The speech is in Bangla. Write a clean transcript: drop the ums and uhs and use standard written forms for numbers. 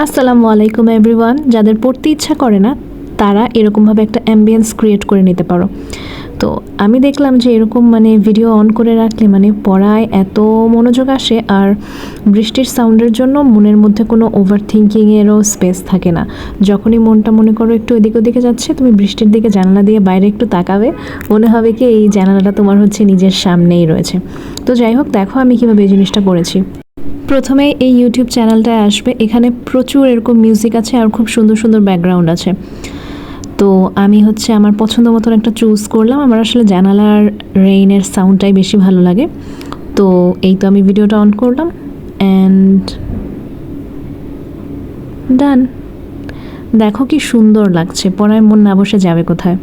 আসসালামু আলাইকুম এভরিওয়ান। যাদের পড়তে ইচ্ছা করে না তারা এরকমভাবে একটা অ্যাম্বিয়েন্স ক্রিয়েট করে নিতে পারো। তো আমি দেখলাম যে এরকম ভিডিও অন করে রাখলে পড়ায় এত মনোযোগ আসে, আর বৃষ্টির সাউন্ডের জন্য মনের মধ্যে কোনো ওভার থিঙ্কিংয়েরও স্পেস থাকে না। যখনই মনটা মনে করো একটু এদিক ওদিকে যাচ্ছে, তুমি বৃষ্টির দিকে জানালা দিয়ে বাইরে একটু তাকাবে, মনে হবে কি এই জানালাটা তোমার নিজের সামনেই রয়েছে। তো যাই হোক, দেখো আমি কীভাবে এই জিনিসটা করেছি। প্রথমে এই ইউটিউব চ্যানেলটায় আসবে, এখানে প্রচুর এরকম মিউজিক আছে আর খুব সুন্দর সুন্দর ব্যাকগ্রাউন্ড আছে। তো আমি আমার পছন্দ মতন একটা চুজ করলাম। আমার আসলে জানালার রেইনের সাউন্ডটাই বেশি ভালো লাগে। তো এই তো আমি ভিডিওটা অন করলাম অ্যান্ড ডান। দেখো কি সুন্দর লাগছে, পড়ায় মন না বসে যাবে কোথায়।